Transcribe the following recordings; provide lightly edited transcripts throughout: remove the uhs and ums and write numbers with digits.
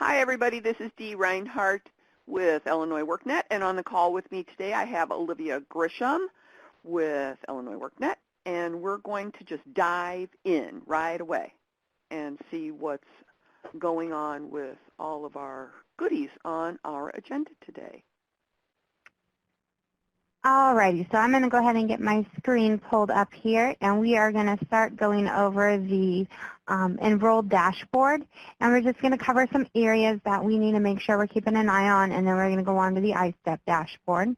Hi, everybody. This is Dee Reinhardt with Illinois WorkNet, and on the call with me today I have Olivia Grisham with Illinois WorkNet, and we're going to just dive in right away and see what's going on with all of our goodies on our agenda today. Alrighty, so I'm going to go ahead and get my screen pulled up here, and we are going to start going over the enrolled dashboard, and we're just going to cover some areas that we need to make sure we're keeping an eye on, and then we're going to go on to the iStep dashboard.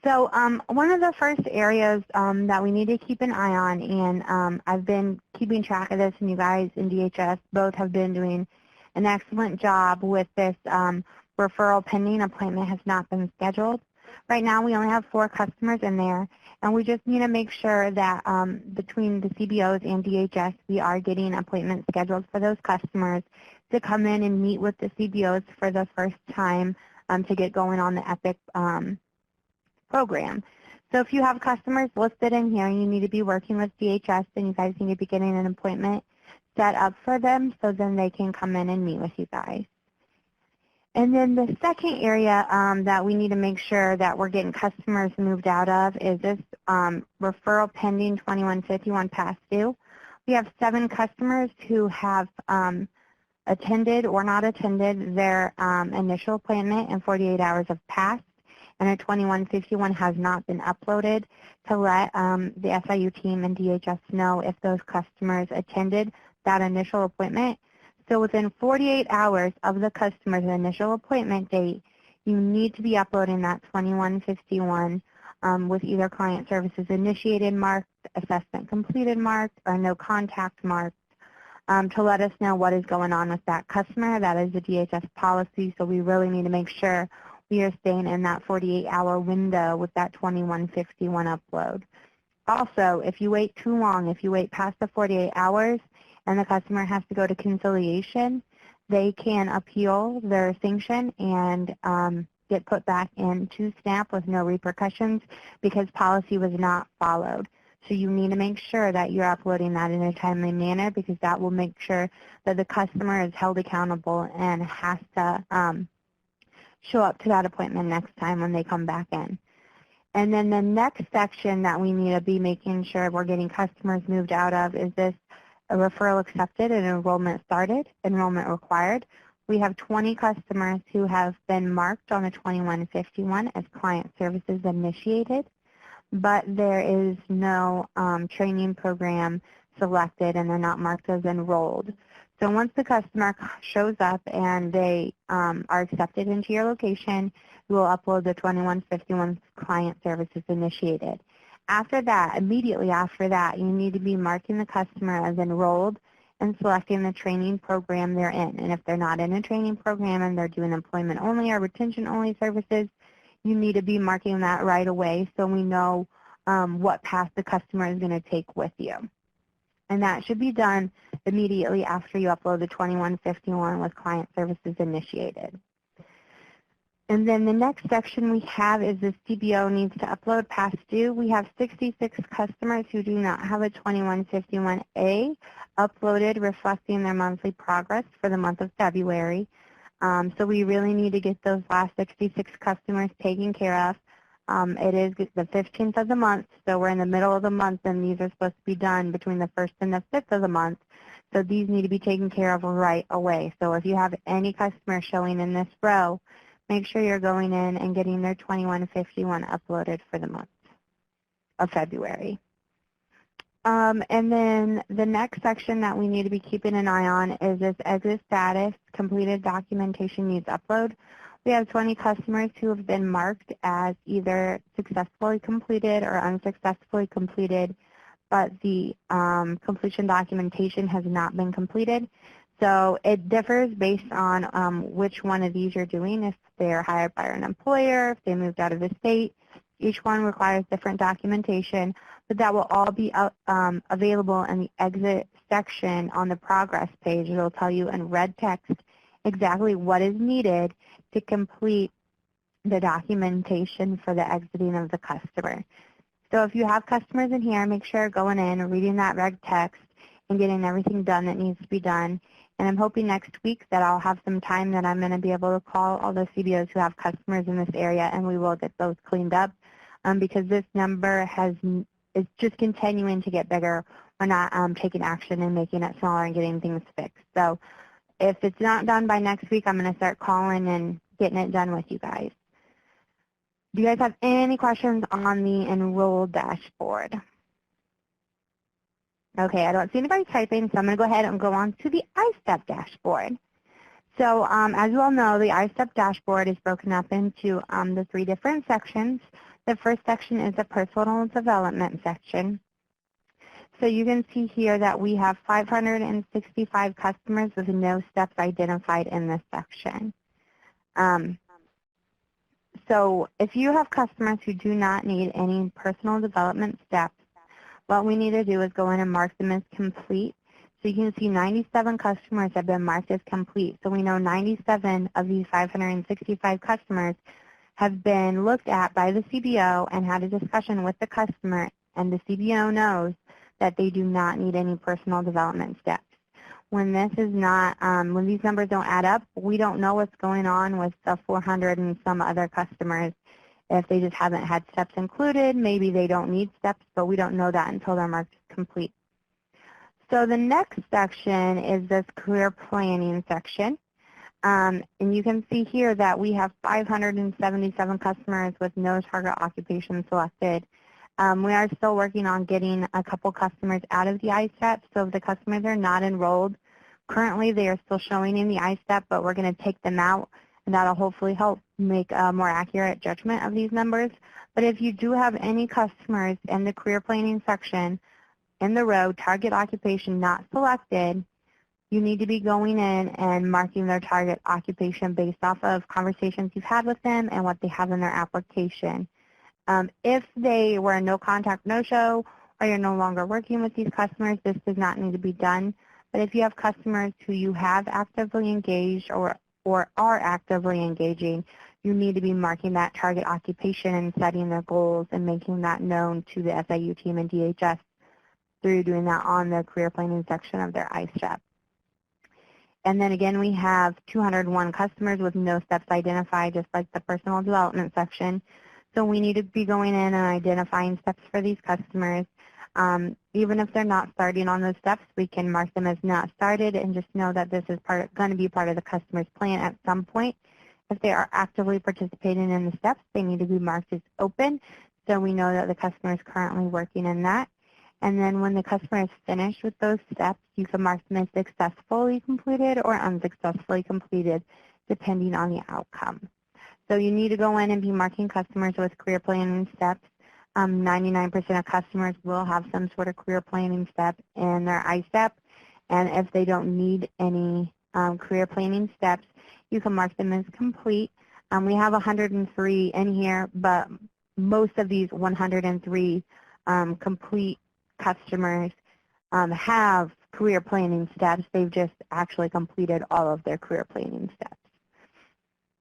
So one of the first areas that we need to keep an eye on, and I've been keeping track of this, and you guys in DHS both have been doing an excellent job with this referral pending appointment has not been scheduled. Right now we only have 4 customers in there, and we just need to make sure that between the CBOs and DHS we are getting appointments scheduled for those customers to come in and meet with the CBOs for the first time to get going on the EPIC program. So if you have customers listed in here, you need to be working with DHS, and you guys need to be getting an appointment set up for them so then they can come in and meet with you guys. And then the second area that we need to make sure that we're getting customers moved out of is this referral pending 2151 past due. We have 7 customers who have attended or not attended their initial appointment and 48 hours have passed, and a 2151 has not been uploaded to let the SIU team and DHS know if those customers attended that initial appointment. So within 48 hours of the customer's initial appointment date, you need to be uploading that 2151 with either client services initiated marked, assessment completed marked, or no contact marked to let us know what is going on with that customer. That is the DHS policy, so we really need to make sure we are staying in that 48-hour window with that 2151 upload. Also, if you wait too long, if you wait past the 48 hours, and the customer has to go to conciliation, they can appeal their sanction and get put back into SNAP with no repercussions because policy was not followed. So you need to make sure that you're uploading that in a timely manner because that will make sure that the customer is held accountable and has to show up to that appointment next time when they come back in. And then the next section that we need to be making sure we're getting customers moved out of is this: a referral accepted and enrollment started, enrollment required. We have 20 customers who have been marked on the 2151 as client services initiated, but there is no training program selected and they're not marked as enrolled. So once the customer shows up and they are accepted into your location, you will upload the 2151 client services initiated. After that, immediately after that, you need to be marking the customer as enrolled and selecting the training program they're in. And if they're not in a training program and they're doing employment only or retention only services, you need to be marking that right away so we know what path the customer is going to take with you. And that should be done immediately after you upload the 2151 with client services initiated. And then the next section we have is the CBO needs to upload past due. We have 66 customers who do not have a 2151A uploaded reflecting their monthly progress for the month of February. So we really need to get those last 66 customers taken care of. It is the 15th of the month, so we're in the middle of the month, and these are supposed to be done between the 1st and the 5th of the month. So these need to be taken care of right away. So if you have any customers showing in this row, make sure you're going in and getting their 2151 uploaded for the month of February. And then the next section that we need to be keeping an eye on is this exit status, completed documentation needs upload. We have 20 customers who have been marked as either successfully completed or unsuccessfully completed, but the completion documentation has not been completed. So it differs based on which one of these you're doing. If they're hired by an employer, if they moved out of the state, each one requires different documentation, but that will all be available in the exit section on the progress page. It will tell you in red text exactly what is needed to complete the documentation for the exiting of the customer. So if you have customers in here, make sure you're going in and reading that red text and getting everything done that needs to be done. And I'm hoping next week that I'll have some time that I'm going to be able to call all the CBOs who have customers in this area, and we will get those cleaned up because this number is just continuing to get bigger. We're not taking action and making it smaller and getting things fixed. So if it's not done by next week, I'm going to start calling and getting it done with you guys. Do you guys have any questions on the enroll dashboard? Okay, I don't see anybody typing, so I'm going to go ahead and go on to the iStep dashboard. So as you all know, the iStep dashboard is broken up into the 3 different sections. The first section is the personal development section. So you can see here that we have 565 customers with no steps identified in this section. So if you have customers who do not need any personal development steps, what we need to do is go in and mark them as complete. So you can see 97 customers have been marked as complete. So we know 97 of these 565 customers have been looked at by the CBO and had a discussion with the customer, and the CBO knows that they do not need any personal development steps. When this is not, when these numbers don't add up, we don't know what's going on with the 400 and some other customers. If they just haven't had steps included, maybe they don't need steps, but we don't know that until they're marked complete. So the next section is this career planning section. And you can see here that we have 577 customers with no target occupation selected. We are still working on getting a couple customers out of the iStep. So if the customers are not enrolled, currently they are still showing in the iStep, but we're going to take them out, and that will hopefully help make a more accurate judgment of these numbers. But if you do have any customers in the career planning section in the row, target occupation not selected, you need to be going in and marking their target occupation based off of conversations you've had with them and what they have in their application. If they were a no contact, no show, or you're no longer working with these customers, this does not need to be done. But if you have customers who you have actively engaged or are actively engaging, you need to be marking that target occupation and setting their goals and making that known to the SIU team and DHS through doing that on the career planning section of their iStep. And then again, we have 201 customers with no steps identified, just like the personal development section. So we need to be going in and identifying steps for these customers. Even if they're not starting on those steps, we can mark them as not started and just know that this is going to be part of the customer's plan at some point. If they are actively participating in the steps, they need to be marked as open, so we know that the customer is currently working in that. And then when the customer is finished with those steps, you can mark them as successfully completed or unsuccessfully completed, depending on the outcome. So you need to go in and be marking customers with career planning steps. 99% of customers will have some sort of career planning step in their iStep. And if they don't need any career planning steps, you can mark them as complete. We have 103 in here, but most of these 103 complete customers have career planning steps. They've just actually completed all of their career planning steps.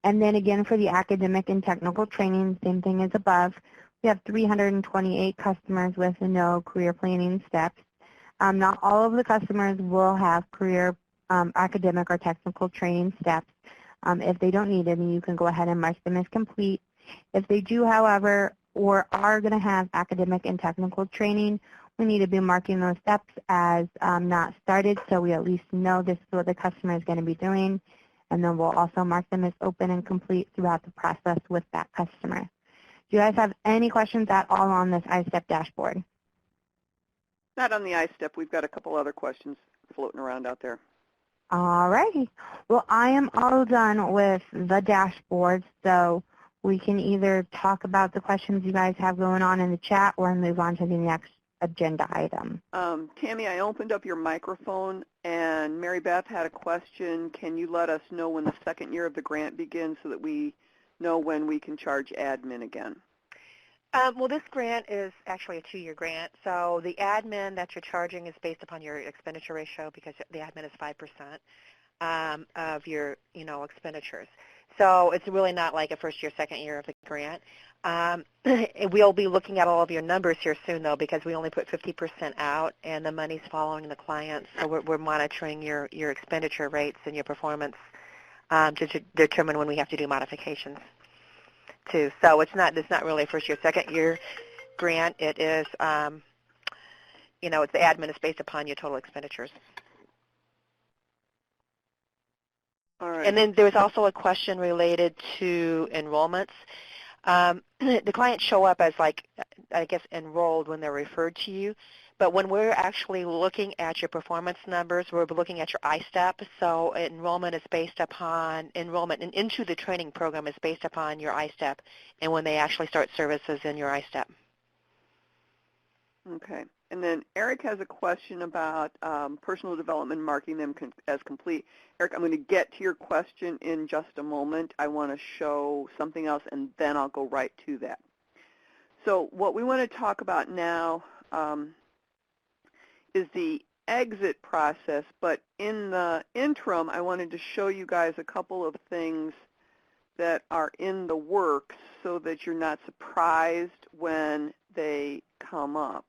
And then again, for the academic and technical training, same thing as above. We have 328 customers with no career planning steps. Not all of the customers will have career academic or technical training steps. If they don't need any, you can go ahead and mark them as complete. If they do, however, or are going to have academic and technical training, we need to be marking those steps as not started, so we at least know this is what the customer is going to be doing. And then we'll also mark them as open and complete throughout the process with that customer. Do you guys have any questions at all on this iStep dashboard? Not on the iStep. We've got a couple other questions floating around out there. All righty. Well, I am all done with the dashboard, so we can either talk about the questions you guys have going on in the chat or move on to the next agenda item. Tammy, I opened up your microphone, and Mary Beth had a question. Can you let us know when the second year of the grant begins so that we know when we can charge admin again? Well, this grant is actually a 2-year grant, so the admin that you're charging is based upon your expenditure ratio because the admin is 5% of your, expenditures. So it's really not like a first year, second year of the grant. We'll be looking at all of your numbers here soon, though, because we only put 50% out, and the money's following the client. So we're monitoring your expenditure rates and your performance to determine when we have to do modifications, too. So it's not really a first year, second year grant. It is, it's the admin is based upon your total expenditures. All right. And then there's also a question related to enrollments. The clients show up as, enrolled when they're referred to you. But when we're actually looking at your performance numbers, we're looking at your I-STEP. So enrollment into the training program is based upon your I-STEP and when they actually start services in your I-STEP. Okay. And then Eric has a question about personal development, marking them as complete. Eric, I'm going to get to your question in just a moment. I want to show something else, and then I'll go right to that. So what we want to talk about now is the exit process, but in the interim, I wanted to show you guys a couple of things that are in the works so that you're not surprised when they come up.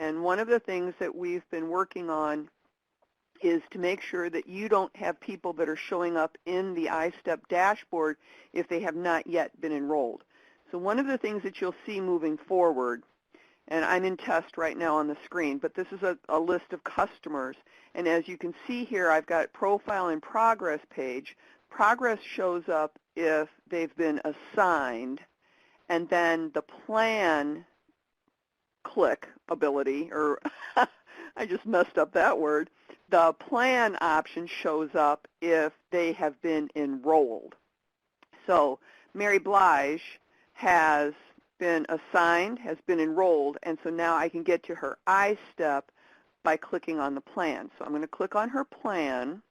And one of the things that we've been working on is to make sure that you don't have people that are showing up in the I-STEP dashboard if they have not yet been enrolled. So one of the things that you'll see moving forward, and I'm in test right now on the screen, but this is a list of customers. And as you can see here, I've got profile and progress page. Progress shows up if they've been assigned, and then the plan click ability, or I just messed up that word. The plan option shows up if they have been enrolled. So Mary Blige has been assigned, has been enrolled, and so now I can get to her I-STEP by clicking on the plan. So I'm going to click on her plan,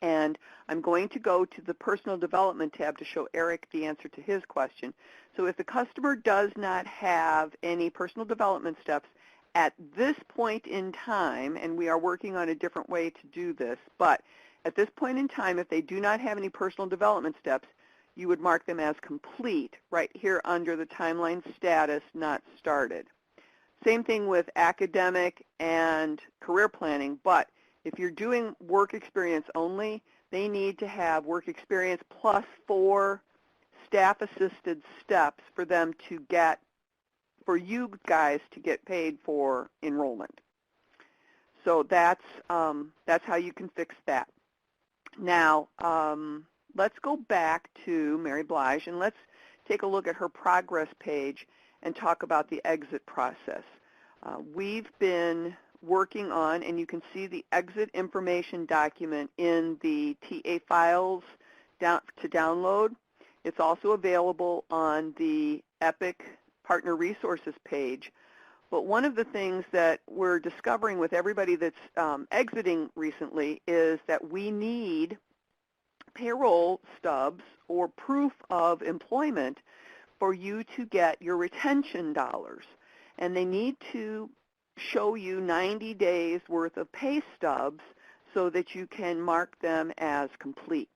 and I'm going to go to the Personal Development tab to show Eric the answer to his question. So if the customer does not have any personal development steps at this point in time, and we are working on a different way to do this, but at this point in time, if they do not have any personal development steps, you would mark them as complete right here under the timeline status not started. Same thing with academic and career planning, but if you're doing work experience only, they need to have work experience plus 4 staff-assisted steps for them to get, for you guys to get paid for enrollment. So that's how you can fix that. Now, let's go back to Mary Blige, and let's take a look at her progress page and talk about the exit process. We've been working on, and you can see the exit information document in the TA files to download. It's also available on the EPIC Partner Resources page. But one of the things that we're discovering with everybody that's exiting recently is that we need payroll stubs or proof of employment for you to get your retention dollars. And they need to show you 90 days worth of pay stubs so that you can mark them as complete.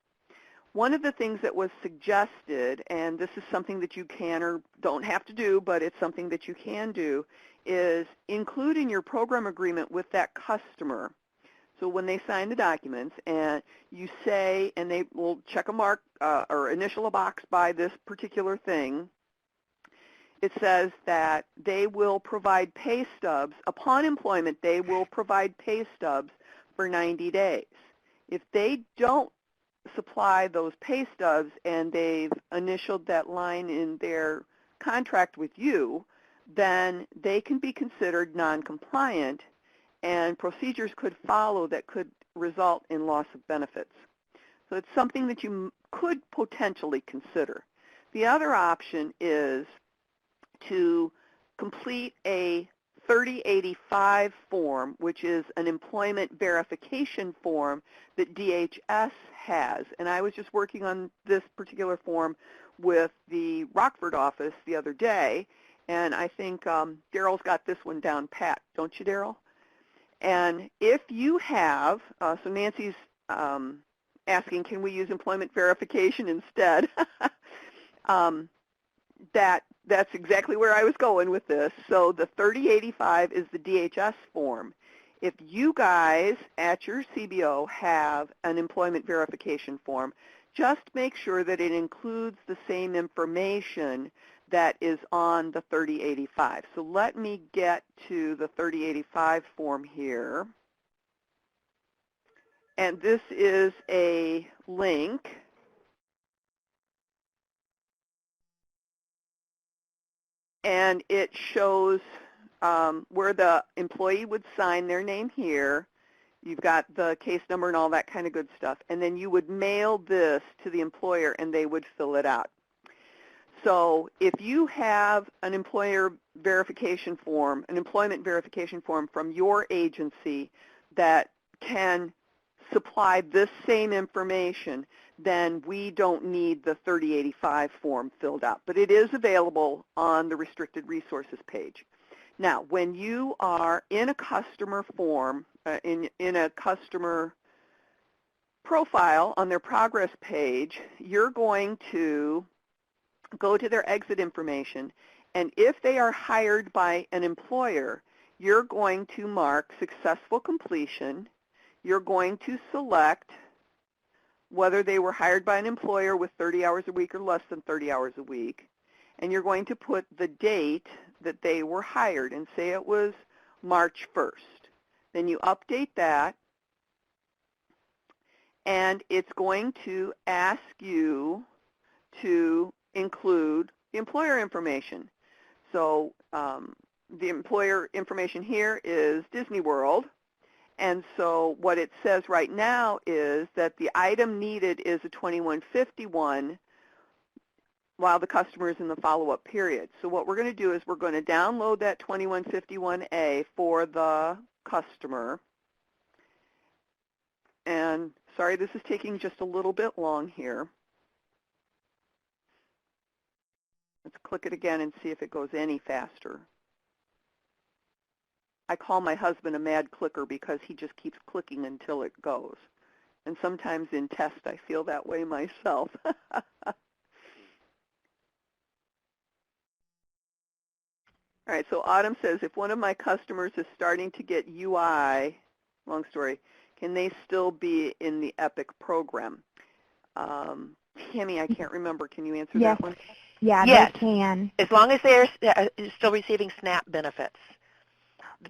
One of the things that was suggested, and this is something that you can or don't have to do, but it's something that you can do, is include in your program agreement with that customer. So when they sign the documents and you say, and they will check a mark or initial a box by this particular thing, it says that they will provide pay stubs. Upon employment, they will provide pay stubs for 90 days. If they don't supply those pay stubs and they've initialed that line in their contract with you, then they can be considered non-compliant, and procedures could follow that could result in loss of benefits. So it's something that you could potentially consider. The other option is to complete a 3085 form, which is an employment verification form that DHS has. And I was just working on this particular form with the Rockford office the other day, and I think Daryl's got this one down pat, don't you, Daryl? And if you have, so Nancy's asking, can we use employment verification instead? That's exactly where I was going with this. So the 3085 is the DHS form. If you guys at your CBO have an employment verification form, just make sure that it includes the same information that is on the 3085. So let me get to the 3085 form here. And this is a link. And it shows where the employee would sign their name here. You've got the case number and all that kind of good stuff. And then you would mail this to the employer and they would fill it out. So if you have an employer verification form, an employment verification form from your agency that can supply this same information, then we don't need the 3085 form filled out. But it is available on the restricted resources page. Now, when you are in a customer form, in a customer profile on their progress page, you're going to go to their exit information, and if they are hired by an employer, you're going to mark successful completion. You're going to select whether they were hired by an employer with 30 hours a week or less than 30 hours a week, and you're going to put the date that they were hired, and say it was March 1st. Then you update that, and it's going to ask you to include the employer information. So the employer information here is Disney World. And so what it says right now is that the item needed is a 2151 while the customer is in the follow-up period. So what we're going to do is we're going to download that 2151A for the customer. And sorry, this is taking just a little bit long here. Let's click it again and see if it goes any faster. I call my husband a mad clicker because he just keeps clicking until it goes. And sometimes in test I feel that way myself. All right, so Autumn says, if one of my customers is starting to get UI, long story, can they still be in the EPIC program? Tammy, I can't remember. Can you answer that one? Yeah, yes, they can. As long as they're still receiving SNAP benefits,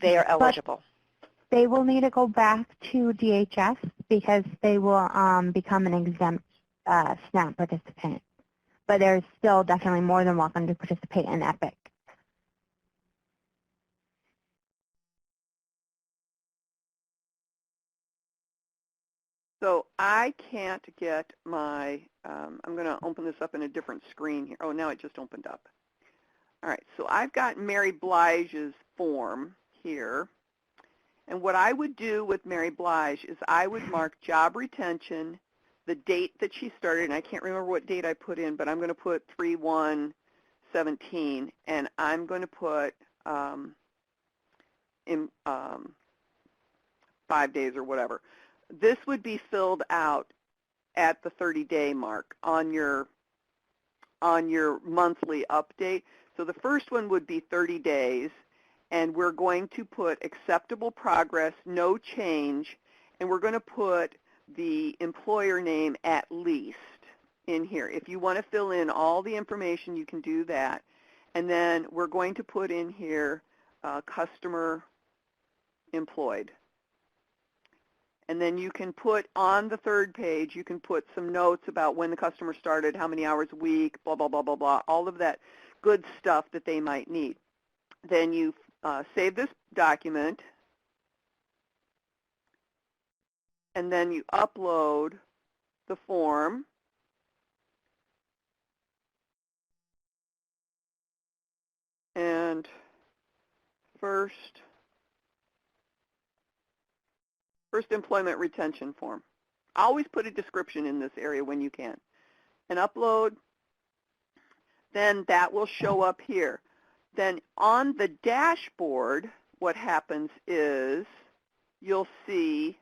they are eligible. But they will need to go back to DHS because they will become an exempt SNAP participant. But they're still definitely more than welcome to participate in EPIC. So I can't get my, I'm going to open this up in a different screen here. Oh, now it just opened up. All right, so I've got Mary Blige's form here. And what I would do with Mary Blige is I would mark job retention, the date that she started, and I can't remember what date I put in, but I'm going to put 3/1/17, and I'm going to put in 5 days or whatever. This would be filled out at the 30-day mark on your monthly update. So the first one would be 30 days, and we're going to put acceptable progress, no change, and we're going to put the employer name at least in here. If you want to fill in all the information, you can do that. And then we're going to put in here customer employed. And then you can put on the third page, you can put some notes about when the customer started, how many hours a week, blah, blah, blah, blah, blah, all of that good stuff that they might need. Then you save this document, and then you upload the form. And first employment retention form. Always put a description in this area when you can. And upload, then that will show up here. Then on the dashboard, what happens is you'll see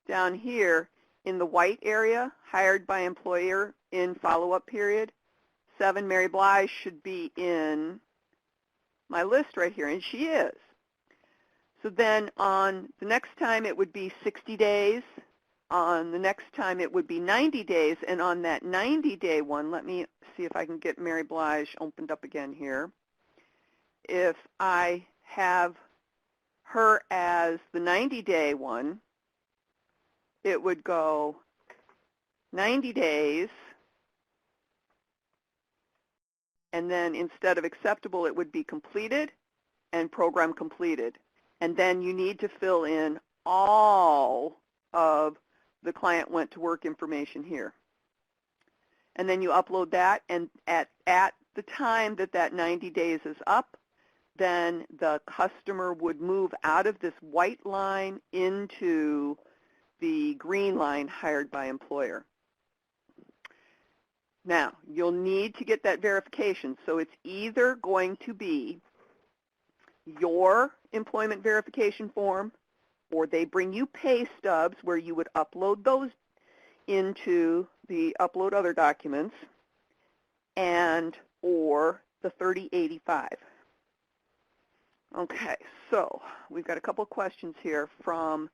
down here in the white area, hired by employer in follow-up period, 7, Mary Blige, should be in my list right here, and she is. So then on the next time it would be 60 days. On the next time it would be 90 days. And on that 90-day one, let me see if I can get Mary Blige opened up again here. If I have her as the 90-day one, it would go 90 days. And then instead of acceptable, it would be completed and program completed. And then you need to fill in all of the client went to work information here. And then you upload that, and at the time that that 90 days is up, then the customer would move out of this white line into the green line, hired by employer. Now, you'll need to get that verification. So it's either going to be your employment verification form, or they bring you pay stubs where you would upload those into the upload other documents, and or the 3085. Okay, so we've got a couple questions here from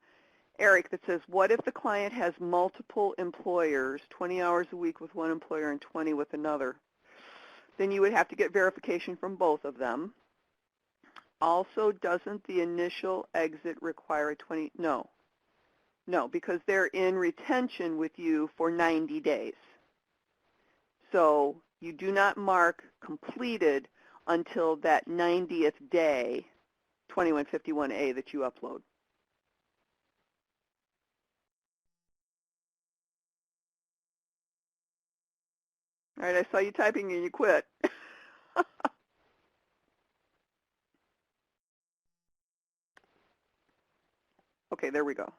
Eric that says, what if the client has multiple employers, 20 hours a week with one employer and 20 with another? Then you would have to get verification from both of them. Also, doesn't the initial exit require a 20? No, because they're in retention with you for 90 days. So you do not mark completed until that 90th day, 2151A, that you upload. All right, I saw you typing and you quit. Okay, there we go.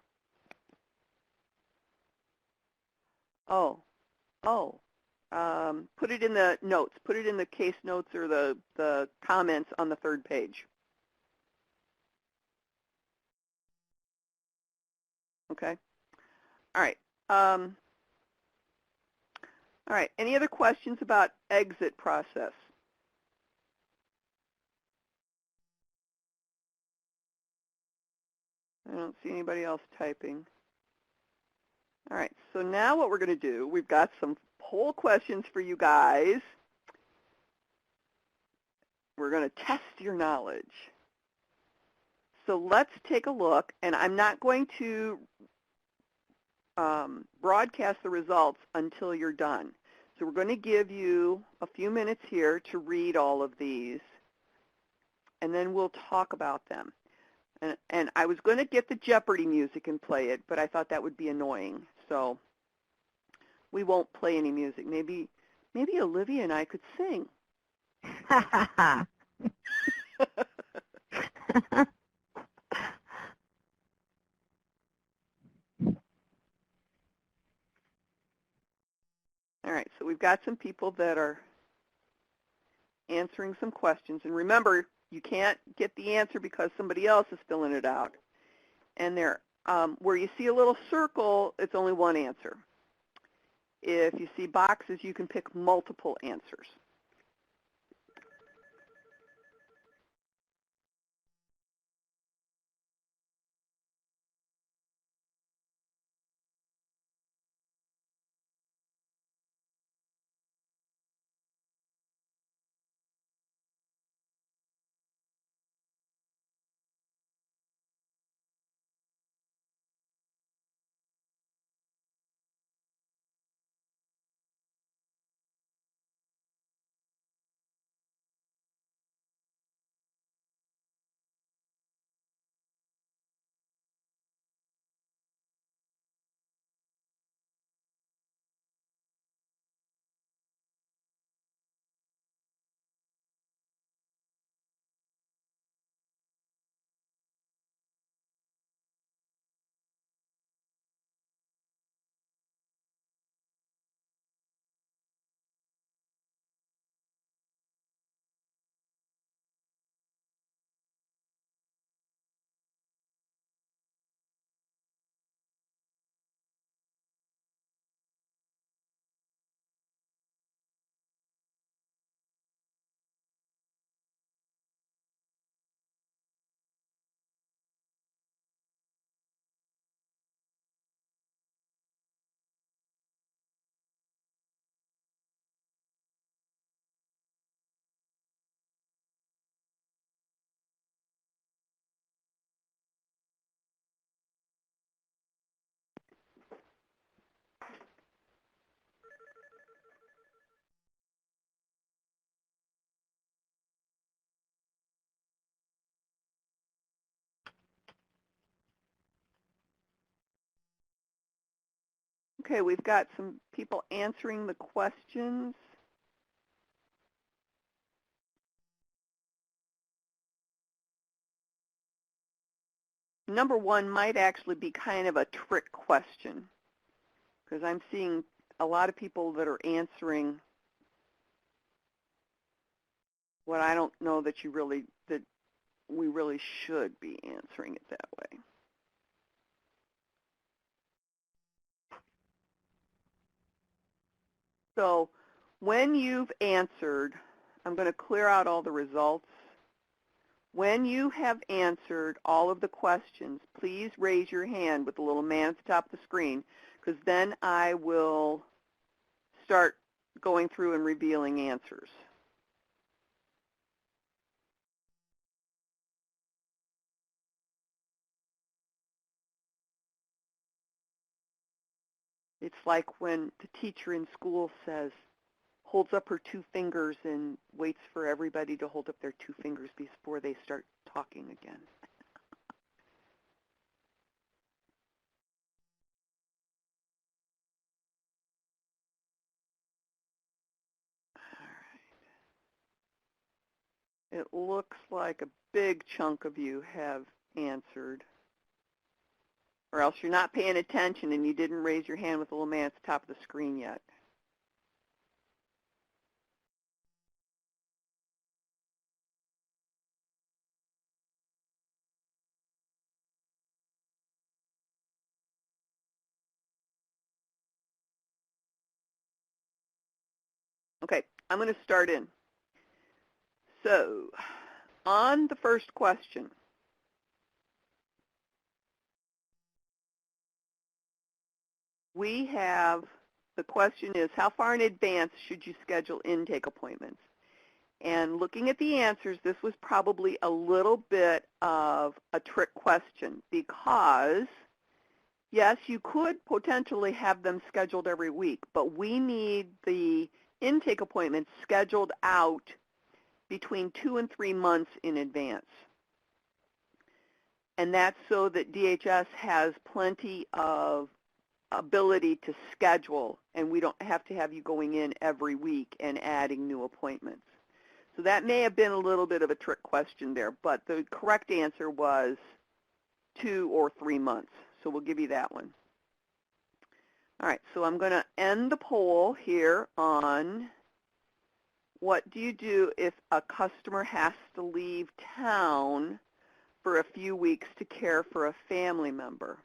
Put it in the notes. Put it in the case notes or the comments on the 3rd page. Okay. All right. All right. Any other questions about exit process? I don't see anybody else typing. All right. So now what we're going to do, we've got some poll questions for you guys. We're going to test your knowledge. So let's take a look, and I'm not going to broadcast the results until you're done. So we're going to give you a few minutes here to read all of these, and then we'll talk about them. And I was going to get the Jeopardy music and play it, but I thought that would be annoying. So we won't play any music. Maybe Olivia and I could sing. All right, so we've got some people that are answering some questions. And remember, you can't get the answer because somebody else is filling it out. And there, where you see a little circle, it's only one answer. If you see boxes, you can pick multiple answers. Okay, we've got some people answering the questions. Number one might actually be kind of a trick question because I'm seeing a lot of people that are answering what I don't know that we really should be answering it that way. So when you've answered, I'm going to clear out all the results. When you have answered all of the questions, please raise your hand with the little man at the top of the screen, because then I will start going through and revealing answers. It's like when the teacher in school says, holds up her two fingers and waits for everybody to hold up their two fingers before they start talking again. All right. It looks like a big chunk of you have answered, or else you're not paying attention and you didn't raise your hand with the little man at the top of the screen yet. Okay, I'm going to start in. So, on the first question, we have, the question is, how far in advance should you schedule intake appointments? And looking at the answers, this was probably a little bit of a trick question because, yes, you could potentially have them scheduled every week, but we need the intake appointments scheduled out between 2 and 3 months in advance. And that's so that DHS has plenty of ability to schedule, and we don't have to have you going in every week and adding new appointments. So that may have been a little bit of a trick question there, but the correct answer was 2 or 3 months. So we'll give you that one. All right, so I'm going to end the poll here on what do you do if a customer has to leave town for a few weeks to care for a family member.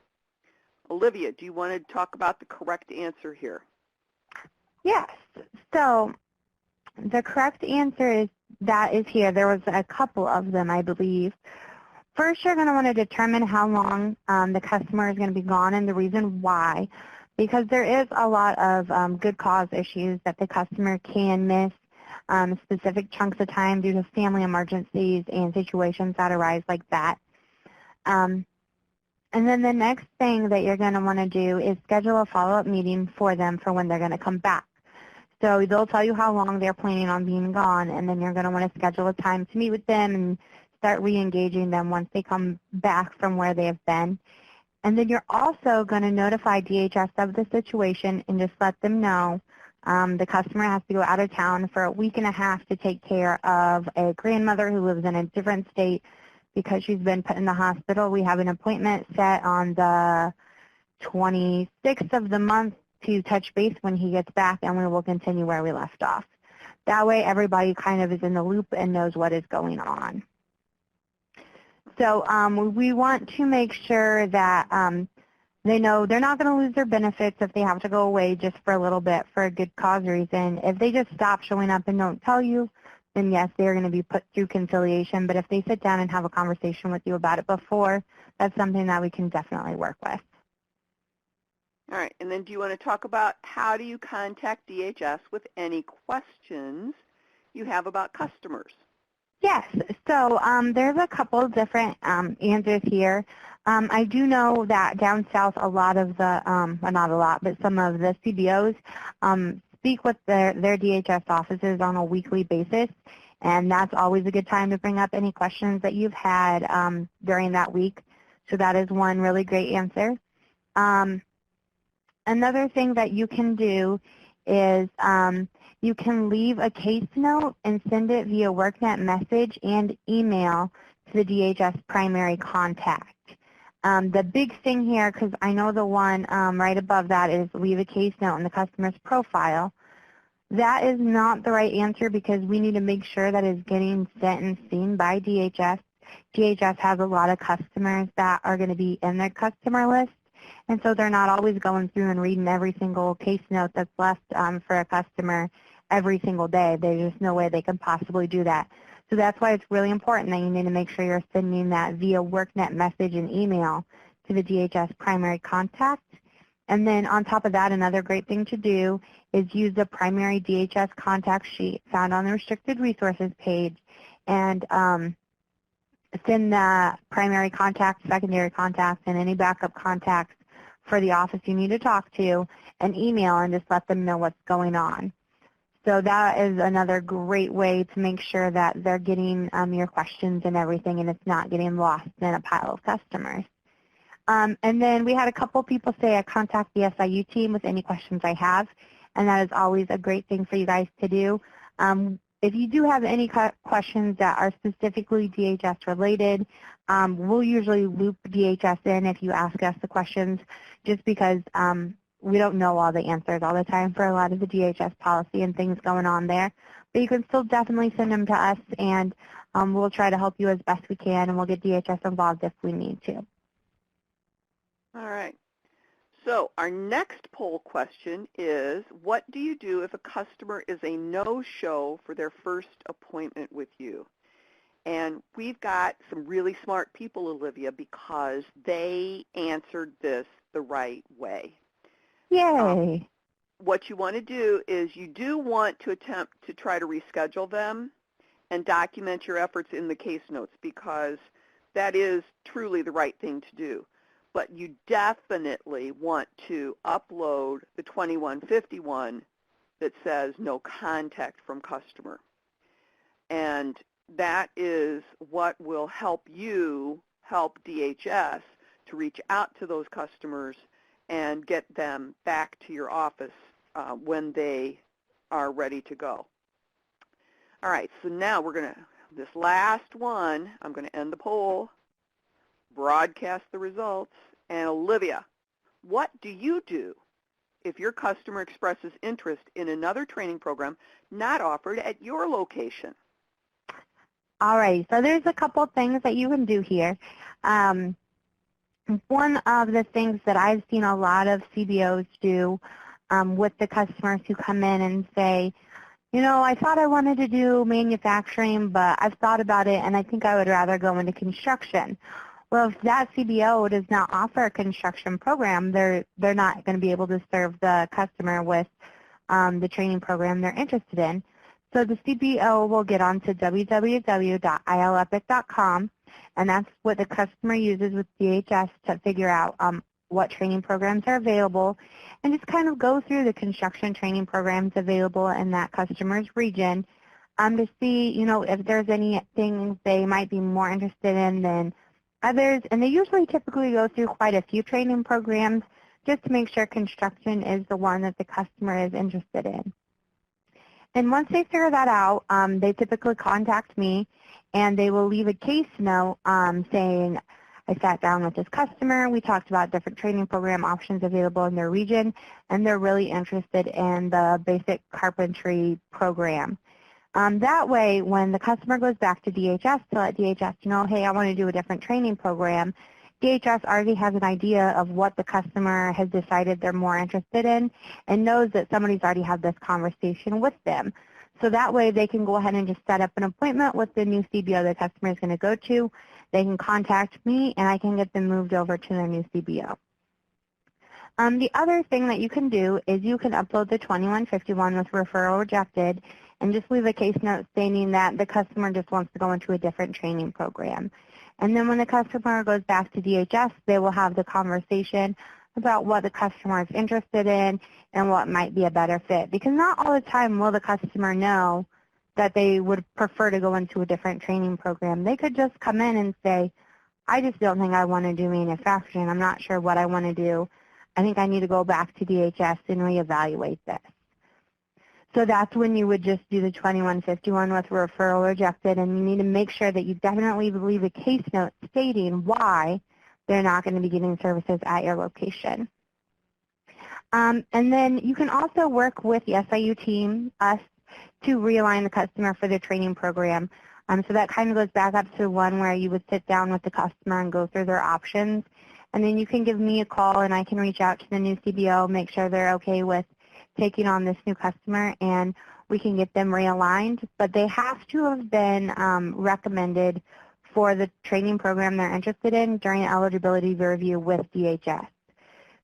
Olivia, do you want to talk about the correct answer here? Yes. So the correct answer is here. There was a couple of them, I believe. First, you're going to want to determine how long the customer is going to be gone and the reason why, because there is a lot of good cause issues that the customer can miss specific chunks of time due to family emergencies and situations that arise like that. And then the next thing that you're going to want to do is schedule a follow-up meeting for them for when they're going to come back. So they'll tell you how long they're planning on being gone, and then you're going to want to schedule a time to meet with them and start re-engaging them once they come back from where they have been. And then you're also going to notify DHS of the situation and just let them know the customer has to go out of town for a week and a half to take care of a grandmother who lives in a different state because she's been put in the hospital. We have an appointment set on the 26th of the month to touch base when he gets back, and we will continue where we left off. That way everybody kind of is in the loop and knows what is going on. So we want to make sure that they know they're not going to lose their benefits if they have to go away just for a little bit for a good cause reason. If they just stop showing up and don't tell you, then yes, they're going to be put through conciliation. But if they sit down and have a conversation with you about it before, that's something that we can definitely work with. All right, and then do you want to talk about how do you contact DHS with any questions you have about customers? Yes, so there's a couple of different answers here. I do know that down south a lot of the, well, not a lot, but some of the CBOs speak with their DHS offices on a weekly basis, and that's always a good time to bring up any questions that you've had during that week. So that is one really great answer. another thing that you can do is you can leave a case note and send it via WorkNet message and email to the DHS primary contact. The big thing here, because I know the one right above that is leave a case note in the customer's profile. That is not the right answer because we need to make sure that it's getting sent and seen by DHS. DHS has a lot of customers that are going to be in their customer list, and so they're not always going through and reading every single case note that's left for a customer every single day. There's just no way they can possibly do that. So that's why it's really important that you need to make sure you're sending that via WorkNet message and email to the DHS primary contact. And then on top of that, another great thing to do is use the primary DHS contact sheet found on the restricted resources page and send the primary contact, secondary contacts, and any backup contacts for the office you need to talk to an email and just let them know what's going on. So that is another great way to make sure that they're getting your questions and everything and it's not getting lost in a pile of customers. And then we had a couple people say I contact the SIU team with any questions I have, and that is always a great thing for you guys to do. If you do have any questions that are specifically DHS related, we'll usually loop DHS in if you ask us the questions just because we don't know all the answers all the time for a lot of the DHS policy and things going on there. But you can still definitely send them to us, and we'll try to help you as best we can, and we'll get DHS involved if we need to. All right. So our next poll question is, what do you do if a customer is a no-show for their first appointment with you? And we've got some really smart people, Olivia, because they answered this the right way. Yay. What you want to do is you do want to attempt to try to reschedule them and document your efforts in the case notes because that is truly the right thing to do. But you definitely want to upload the 2151 that says no contact from customer. And that is what will help you help DHS to reach out to those customers and get them back to your office when they are ready to go. All right, so now we're going to, this last one, I'm going to end the poll, broadcast the results. And Olivia, what do you do if your customer expresses interest in another training program not offered at your location? All right, so there's a couple things that you can do here. One of the things that I've seen a lot of CBOs do with the customers who come in and say, you know, I thought I wanted to do manufacturing, but I've thought about it and I think I would rather go into construction. Well, if that CBO does not offer a construction program, they're not going to be able to serve the customer with the training program they're interested in. So the CBO will get onto www.ilepic.com, and that's what the customer uses with DHS to figure out what training programs are available, and just kind of go through the construction training programs available in that customer's region to see, you know, if there's anything they might be more interested in than others. And they usually typically go through quite a few training programs just to make sure construction is the one that the customer is interested in. And once they figure that out, they typically contact me, and they will leave a case note saying, I sat down with this customer, we talked about different training program options available in their region, and they're really interested in the basic carpentry program. That way, when the customer goes back to DHS to let DHS know, hey, I want to do a different training program, DHS already has an idea of what the customer has decided they're more interested in and knows that somebody's already had this conversation with them. So that way they can go ahead and just set up an appointment with the new CBO the customer is going to go to. They can contact me and I can get them moved over to their new CBO. The other thing that you can do is you can upload the 2151 with referral rejected and just leave a case note stating that the customer just wants to go into a different training program. And then when the customer goes back to DHS, they will have the conversation about what the customer is interested in and what might be a better fit. Because not all the time will the customer know that they would prefer to go into a different training program. They could just come in and say, I just don't think I want to do manufacturing. I'm not sure what I want to do. I think I need to go back to DHS and reevaluate this. So that's when you would just do the 2151 with referral rejected, and you need to make sure that you definitely leave a case note stating why they're not going to be getting services at your location. And then you can also work with the SIU team, us, to realign the customer for their training program. So that kind of goes back up to one where you would sit down with the customer and go through their options. And then you can give me a call and I can reach out to the new CBO, make sure they're okay with taking on this new customer, and we can get them realigned. But they have to have been recommended for the training program they're interested in during eligibility review with DHS.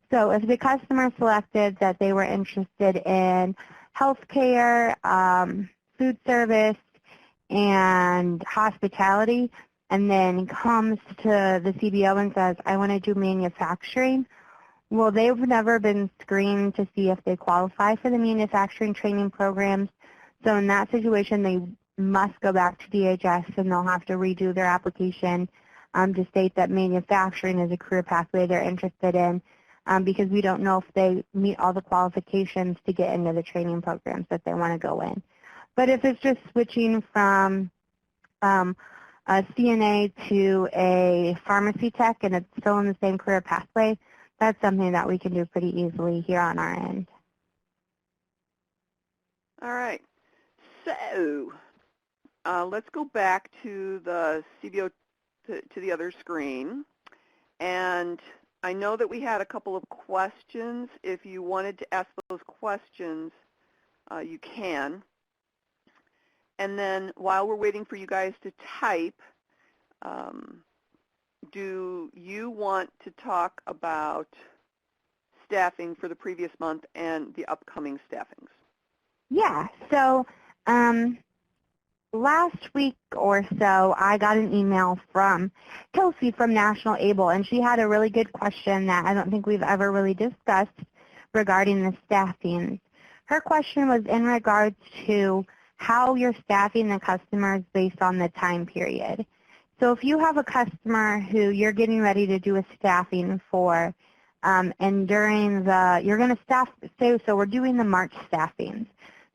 So if the customer selected that they were interested in healthcare, food service, and hospitality, and then comes to the CBO and says, I want to do manufacturing, well, they've never been screened to see if they qualify for the manufacturing training programs. So in that situation, they must go back to DHS and they'll have to redo their application to state that manufacturing is a career pathway they're interested in, because we don't know if they meet all the qualifications to get into the training programs that they want to go in. But if it's just switching from a CNA to a pharmacy tech and it's still in the same career pathway, that's something that we can do pretty easily here on our end. All right. So let's go back to the CBO, to the other screen. And I know that we had a couple of questions. If you wanted to ask those questions, you can. And then while we're waiting for you guys to type, do you want to talk about staffing for the previous month and the upcoming staffings? Yeah, so last week or so, I got an email from Kelsey from National Able, and she had a really good question that I don't think we've ever really discussed regarding the staffing. Her question was in regards to how you're staffing the customers based on the time period. So if you have a customer who you're getting ready to do a staffing for, and during you're going to staff, so we're doing the March staffings.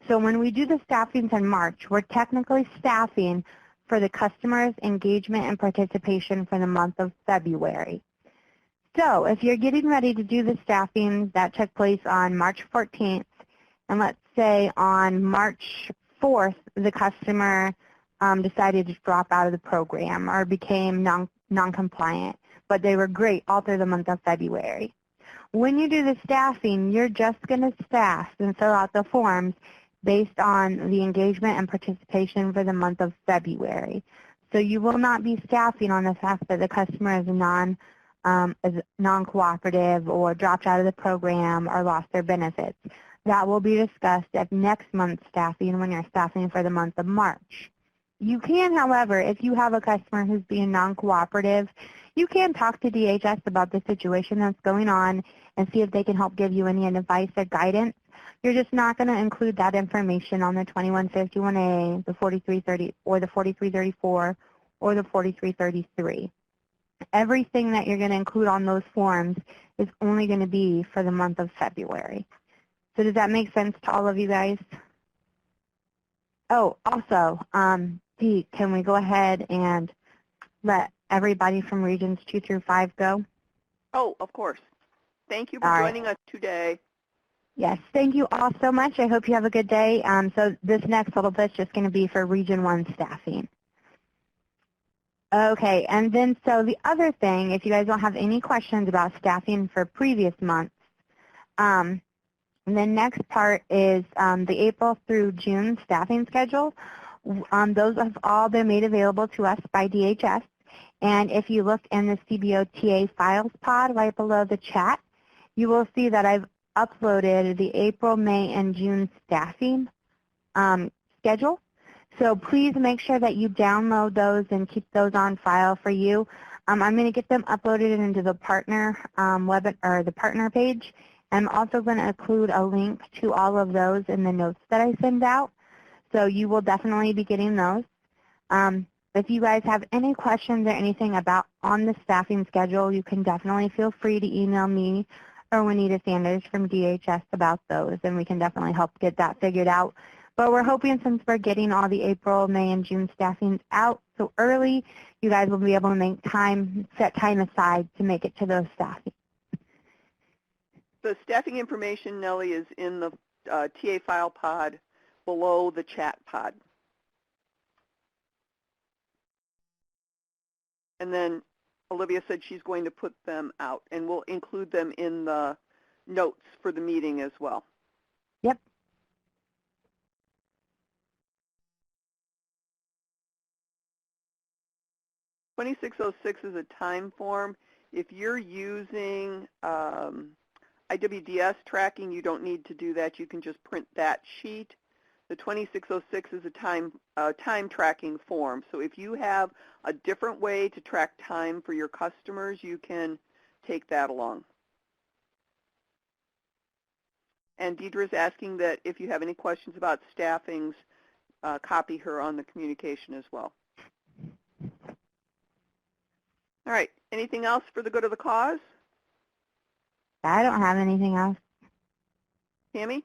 So when we do the staffings in March, we're technically staffing for the customer's engagement and participation for the month of February. So if you're getting ready to do the staffings that took place on March 14th, and let's say on March 4th, the customer decided to drop out of the program or became non-compliant, but they were great all through the month of February. When you do the staffing, you're just going to staff and fill out the forms based on the engagement and participation for the month of February. So you will not be staffing on the fact that the customer is non-cooperative or dropped out of the program or lost their benefits. That will be discussed at next month's staffing when you're staffing for the month of March. You can, however, if you have a customer who's being non-cooperative, you can talk to DHS about the situation that's going on and see if they can help give you any advice or guidance. You're just not going to include that information on the 2151A, the 4330, or the 4334, or the 4333. Everything that you're going to include on those forms is only going to be for the month of February. So does that make sense to all of you guys? Oh, also, Dee, can we go ahead and let everybody from Regions 2 through 5 go? Oh, of course. Thank you for joining us today. Yes, thank you all so much. I hope you have a good day. So this next little bit's just going to be for Region 1 staffing. Okay, and then so the other thing, if you guys don't have any questions about staffing for previous months, and the next part is the April through June staffing schedule. Those have all been made available to us by DHS. And if you look in the CBO TA files pod right below the chat, you will see that I've uploaded the April, May, and June staffing schedule. So please make sure that you download those and keep those on file for you. I'm going to get them uploaded into the partner the partner page. I'm also going to include a link to all of those in the notes that I send out. So you will definitely be getting those. If you guys have any questions or anything about on the staffing schedule, you can definitely feel free to email me or Juanita Sanders from DHS about those, and we can definitely help get that figured out. But we're hoping since we're getting all the April, May, and June staffings out so early, you guys will be able to make time, set time aside to make it to those staffings. The staffing information, Nellie, is in the TA file pod below the chat pod. And then Olivia said she's going to put them out, and we'll include them in the notes for the meeting as well. Yep. (2606) is a time form. If you're using IWDS tracking, you don't need to do that. You can just print that sheet. The 2606 is a time tracking form. So if you have a different way to track time for your customers, you can take that along. And Deidre's asking that if you have any questions about staffings, copy her on the communication as well. All right. Anything else for the good of the cause? I don't have anything else. Tammy?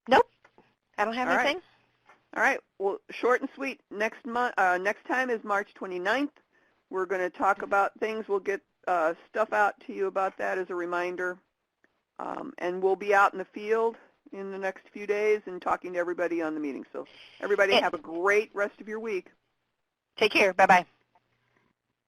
Nope. I don't have All anything. Right. All right. Well, short and sweet. Next time is March 29th. We're going to talk about things. We'll get stuff out to you about that as a reminder. And we'll be out in the field in the next few days and talking to everybody on the meeting. So everybody have a great rest of your week. Take care. Bye-bye.